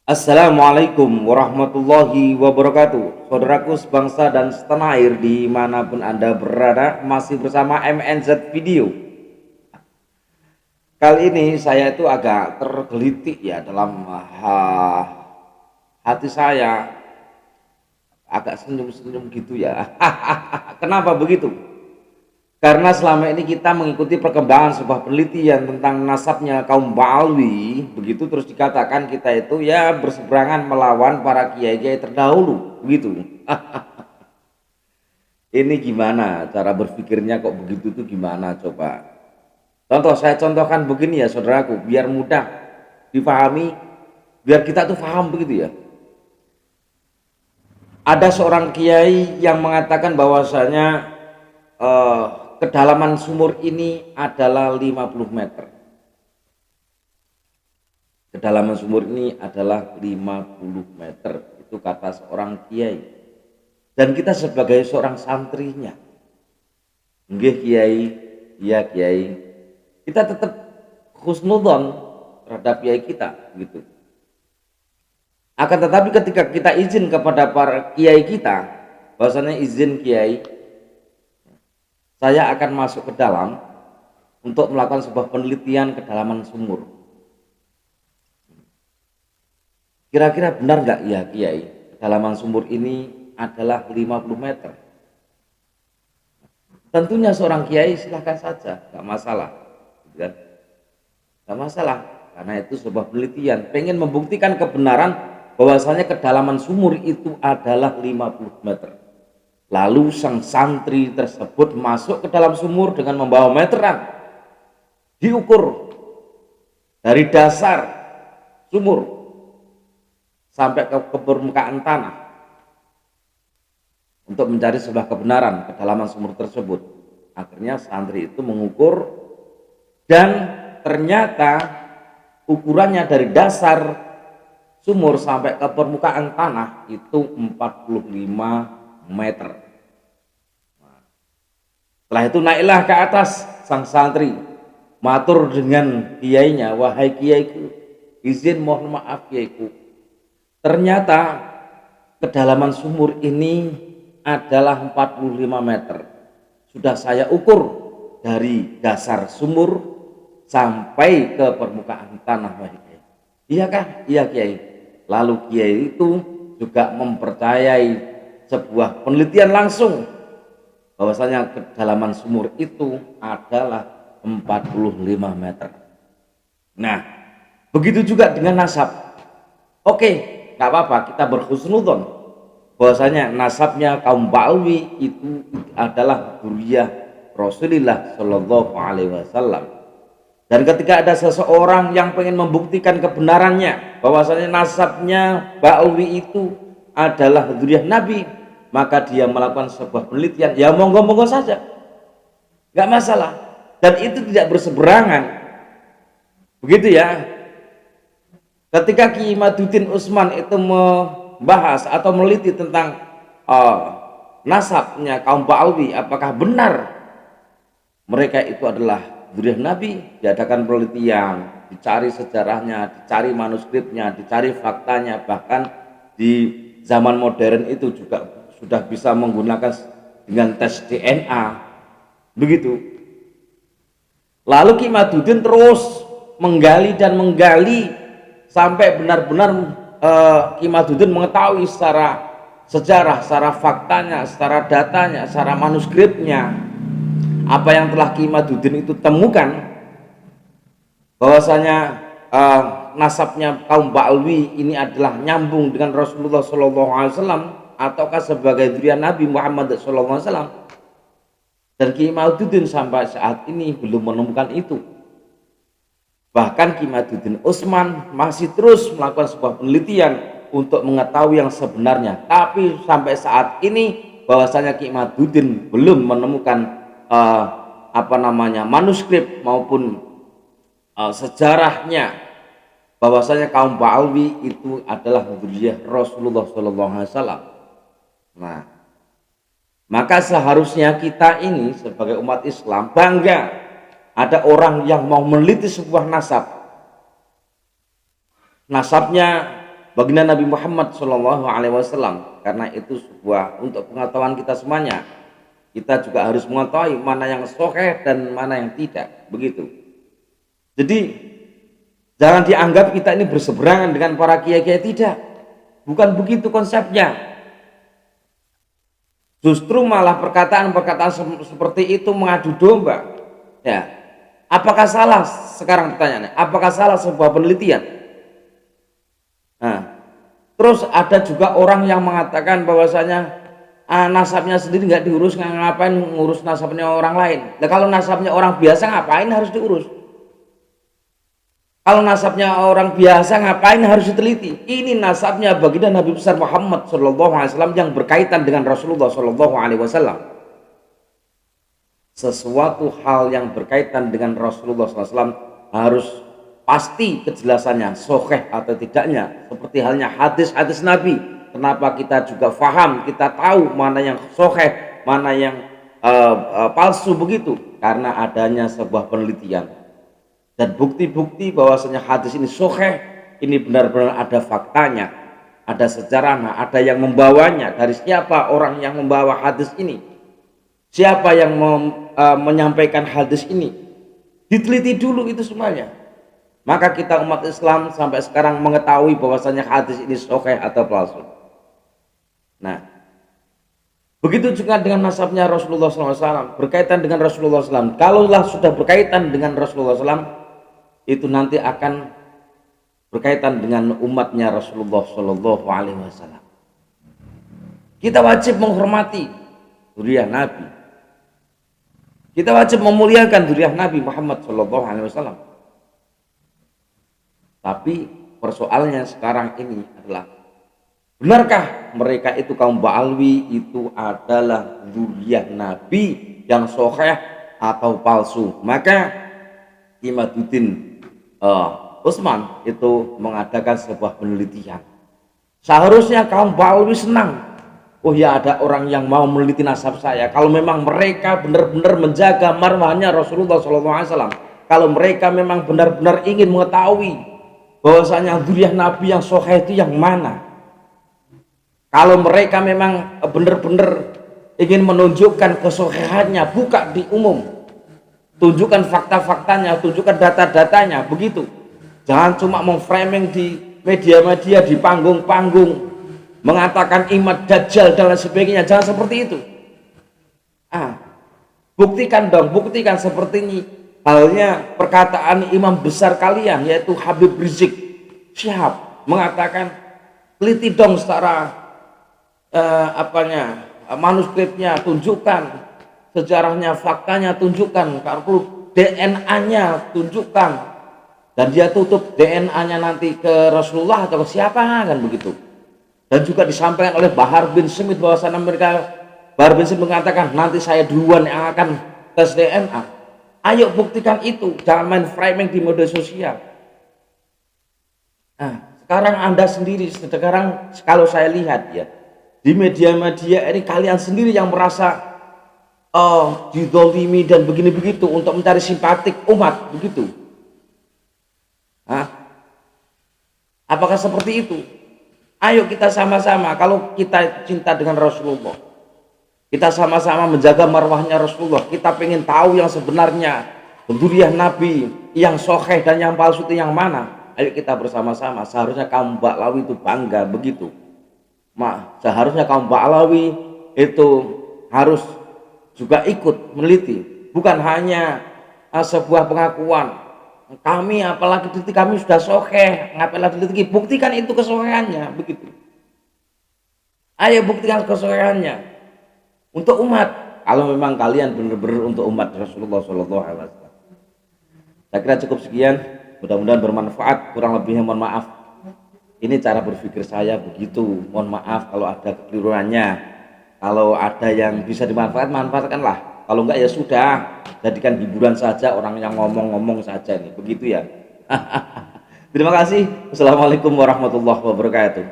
Assalamualaikum warahmatullahi wabarakatuh. Saudaraku sebangsa dan setanah air dimanapun Anda berada, masih bersama MNZ Video. Kali ini saya itu agak tergelitik ya dalam hati saya, agak senyum-senyum gitu ya. Kenapa begitu? Karena selama ini kita mengikuti perkembangan sebuah penelitian tentang nasabnya kaum Ba'alwi, begitu terus dikatakan kita itu ya berseberangan melawan para kiai-kiai terdahulu, begitu. Ini gimana cara berpikirnya kok begitu tuh gimana coba? Contoh saya contohkan begini ya saudaraku, biar mudah dipahami, biar kita tuh paham begitu ya. Ada seorang kiai yang mengatakan bahwasanya eh, kedalaman sumur ini adalah 50 meter. Kedalaman sumur ini adalah 50 meter. Itu kata seorang kiai. Dan kita sebagai seorang santrinya, nggih kiai, iya kiai, kita tetap husnudzon terhadap kiai kita gitu. Akan tetapi ketika kita izin kepada para kiai kita, bahwasanya izin kiai, saya akan masuk ke dalam untuk melakukan sebuah penelitian kedalaman sumur. Kira-kira benar nggak ya kiai, kedalaman sumur ini adalah 50 meter? Tentunya seorang kiai silahkan saja, nggak masalah, kan? Nggak masalah, karena itu sebuah penelitian, pengen membuktikan kebenaran bahwasanya kedalaman sumur itu adalah 50 meter. Lalu sang santri tersebut masuk ke dalam sumur dengan membawa meteran, diukur dari dasar sumur sampai ke permukaan tanah untuk mencari sebuah kebenaran kedalaman sumur tersebut. Akhirnya santri itu mengukur dan ternyata ukurannya dari dasar sumur sampai ke permukaan tanah itu 45 meter. Setelah itu naiklah ke atas sang santri, matur dengan kiainya, wahai kiaiku, izin mohon maaf kiaiku, ternyata kedalaman sumur ini adalah 45 meter. Sudah saya ukur dari dasar sumur sampai ke permukaan tanah, wahai kiai. Iya kah? Iya kiai. Lalu kiai itu juga mempercayai sebuah penelitian langsung bahwasanya kedalaman sumur itu adalah 45 meter. Nah, begitu juga dengan nasab. Oke, nggak apa-apa, kita berhusnudzon bahwasanya nasabnya kaum Ba'alwi itu adalah dzurriyyah Rasulullah Shallallahu Alaihi Wasallam. Dan ketika ada seseorang yang pengen membuktikan kebenarannya bahwasanya nasabnya Ba'alwi itu adalah dzurriyyah Nabi, maka dia melakukan sebuah penelitian, ya monggo-monggo saja, nggak masalah, dan itu tidak berseberangan, begitu ya. Ketika Ki Imaduddin Utsman itu membahas atau meliti tentang nasabnya kaum Ba'alwi, apakah benar mereka itu adalah dzurriyyah Nabi, diadakan penelitian, dicari sejarahnya, dicari manuskripnya, dicari faktanya, bahkan di zaman modern itu juga sudah bisa menggunakan dengan tes DNA, begitu. Lalu Ki Imaduddin terus menggali dan menggali sampai benar-benar Ki Imaduddin mengetahui secara sejarah, secara faktanya, secara datanya, secara manuskripnya, apa yang telah Ki Imaduddin itu temukan bahwasanya nasabnya kaum Ba'alwi ini adalah nyambung dengan Rasulullah Shallallahu Alaihi Wasallam ataukah sebagai dzurriyyah Nabi Muhammad Shallallahu Alaihi Wasallam. Dan Ki Imaduddin sampai saat ini belum menemukan itu. Bahkan Ki Imaduddin Utsman masih terus melakukan sebuah penelitian untuk mengetahui yang sebenarnya. Tapi sampai saat ini bahwasanya Ki Imaduddin belum menemukan manuskrip maupun sejarahnya bahwasanya kaum Ba'alwi itu adalah dzurriyyah Rasulullah Shallallahu Alaihi Wasallam. Nah, maka seharusnya kita ini sebagai umat Islam bangga ada orang yang mau meneliti sebuah nasab. Nasabnya baginda Nabi Muhammad Shallallahu Alaihi Wasallam. Karena itu sebuah untuk pengetahuan kita semuanya. Kita juga harus mengetahui mana yang sahih dan mana yang tidak, begitu. Jadi jangan dianggap kita ini berseberangan dengan para kiai-kiai, tidak. Bukan begitu konsepnya. Justru malah perkataan-perkataan seperti itu mengadu domba. Ya, apakah salah sekarang pertanyaannya? Apakah salah sebuah penelitian? Nah, terus ada juga orang yang mengatakan bahwasanya nasabnya sendiri nggak diurus, ngapain ngurus nasabnya orang lain? Nah, kalau nasabnya orang biasa ngapain harus diurus? Kalau nasabnya orang biasa ngapain harus diteliti? Ini nasabnya baginda Nabi besar Muhammad Shallallahu Alaihi Wasallam yang berkaitan dengan Rasulullah Shallallahu Alaihi Wasallam. Sesuatu hal yang berkaitan dengan Rasulullah SAW harus pasti kejelasannya, sahih atau tidaknya. Seperti halnya hadis-hadis Nabi. Kenapa kita juga faham, kita tahu mana yang sahih, mana yang palsu begitu? Karena adanya sebuah penelitian. Dan bukti-bukti bahwasanya hadis ini sahih, ini benar-benar ada faktanya, ada sejarahnya, ada yang membawanya. Dari siapa orang yang membawa hadis ini, siapa yang menyampaikan hadis ini, diteliti dulu itu semuanya. Maka kita umat Islam sampai sekarang mengetahui bahwasanya hadis ini sahih atau palsu. Nah, begitu juga dengan nasabnya Rasulullah SAW, berkaitan dengan Rasulullah SAW. Kalaulah sudah berkaitan dengan Rasulullah SAW, itu nanti akan berkaitan dengan umatnya Rasulullah Shallallahu Alaihi Wasallam. Kita wajib menghormati zuriyah Nabi. Kita wajib memuliakan zuriyah Nabi Muhammad Shallallahu Alaihi Wasallam. Tapi persoalannya sekarang ini adalah, benarkah mereka itu kaum Ba'alwi itu adalah zuriyah Nabi yang sahih atau palsu? Maka Imaduddin Utsman itu mengadakan sebuah penelitian. Seharusnya kaum Ba'alwi senang. Oh ya, ada orang yang mau meneliti nasab saya. Kalau memang mereka benar-benar menjaga marwahnya Rasulullah SAW, kalau mereka memang benar-benar ingin mengetahui bahwasanya zuriyah Nabi yang sahih itu yang mana, kalau mereka memang benar-benar ingin menunjukkan kesahihannya, buka di umum, tunjukkan fakta-faktanya, tunjukkan data-datanya, begitu. Jangan cuma memframing di media-media, di panggung-panggung, mengatakan imam dajjal dan lain sebagainya. Jangan seperti itu. Buktikan dong, buktikan seperti ini. Halnya perkataan imam besar kalian, yaitu Habib Rizik Syihab, mengatakan teliti dong secara manuskripnya, tunjukkan sejarahnya, faktanya, tunjukkan, kalau DNA-nya tunjukkan, dan dia tutup DNA-nya nanti ke Rasulullah atau ke siapa, kan begitu. Dan juga disampaikan oleh Bahar bin Smith bahwasanya Bahar bin Smith mengatakan nanti saya duluan yang akan tes DNA. Ayo buktikan itu, jangan main framing di media sosial. Nah, sekarang Anda sendiri, sekarang kalau saya lihat ya, di media-media ini kalian sendiri yang merasa didolimi dan begini begitu untuk mencari simpatik umat, begitu. Apakah seperti itu? Ayo kita sama-sama, kalau kita cinta dengan Rasulullah, kita sama-sama menjaga marwahnya Rasulullah, kita pengen tahu yang sebenarnya zuriyah Nabi yang sahih dan yang palsu itu yang mana. Ayo kita bersama-sama. Seharusnya kaum Ba'lawi itu bangga, begitu. Seharusnya kaum Ba'lawi itu harus juga ikut meneliti, bukan hanya sebuah pengakuan kami, apalagi teliti kami sudah sahih, ngapain teliti, buktikan itu kesahihannya, begitu. Ayo buktikan kesahihannya untuk umat, kalau memang kalian benar-benar untuk umat Rasulullah SAW. Saya kira cukup sekian, mudah-mudahan bermanfaat, kurang lebihnya mohon maaf. Ini cara berpikir saya begitu, mohon maaf kalau ada kekeliruannya. Kalau ada yang bisa dimanfaatkan, manfaatkanlah. Kalau enggak ya sudah, jadikan hiburan saja, orang yang ngomong-ngomong saja nih, begitu ya. Terima kasih. Wassalamualaikum warahmatullahi wabarakatuh.